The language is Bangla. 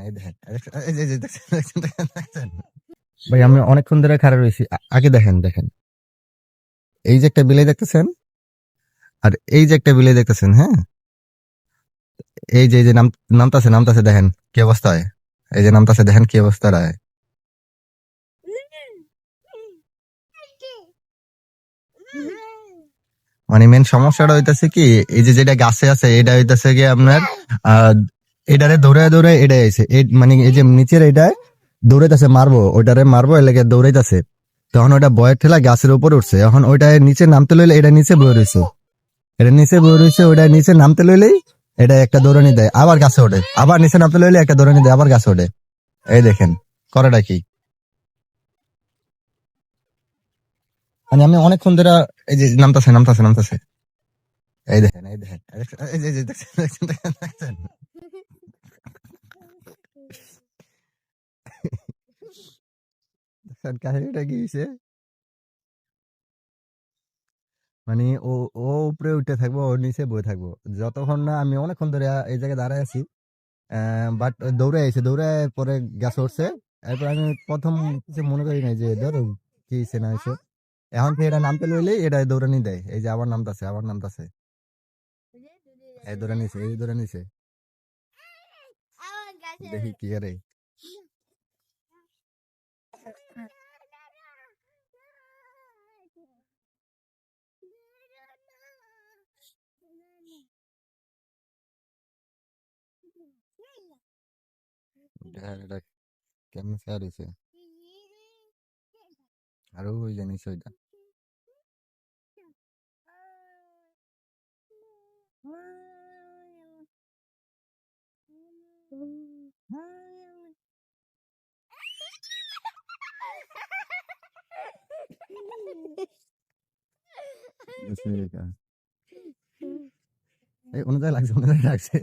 এই দেখেন এই যে দেখছেন? ভাই আমি অনেকক্ষণ ধরে খাড়া রয়েছি। আগে দেখেন দেখেন, এই যে একটা বিলাই দেখতেছেন, আর এই যে একটা বিলাই দেখতেছেন, হ্যাঁ, এই যে নামতাছে নামতাছে, দেখেন কি অবস্থা হয়। এই যে নামতাছে, দেখেন কি অবস্থা হয়। মানে মেন সমস্যাটা হইতাছে কি, এই যে যেটা গাছে আছে এটা হইতাছে কি আপনার আহ এটারে দৌড়ায় দৌড়ায় এটা আইছে, মানে এই যে নিচের এটা দৌড়াইতেছে, মারবো ওইটারে, মারবো এর লেগে দৌড়াইতেছে। তখন ওইটা বয়ের ঠেলা গাছের উপরে উঠছে, এখন ওইটা নিচে নামতে লইলে এটা নিচে বয়ে রয়েছে, এটা নিচে বয়ে রয়েছে, ওইটা নিচে নামতে লইলেই এটা একটা দৌড়ানি দেয়, আবার গাছে ওঠে, আবার নিচে নামতে লইলে একটা দৌড়ানি দেয়, আবার গাছে ওঠে। এই দেখেন করাটা কি। মানে আমি অনেকক্ষণ ধরে এই যে নামতাছে নামতাছে নামতাছে, এই দেখেন এই দেখেন এই যে দেখছেন? কাহিনীটা কি হয়েছে, মানে ও ও উপরে উঠে থাকবো, ওর নিচে বয়ে থাকবো, যতক্ষণ না আমি অনেকক্ষণ ধরে এই জায়গায় দাঁড়ায় আছি। বাট দৌড়ে আইছে, দৌড়ে পরে গাছে উঠছে। এরপর আমি প্রথম কিছু মনে করি নাই যে ধরো কি হয়েছে না হয়েছে, এখন কি এটা নামতে লইলেই এটা দৌড়ানি দেয়, এই যে আবার নামতাছে আবার নামতাছে, এই দৌড়ে নিছে এই দৌড়ে নিছে, দেখি কি করে। এটা কেমন স্যার হয়েছে, আরো ওই জানিস ওইটা। এই অনুযায়ী লাগছে অনুযায়ী লাগছে।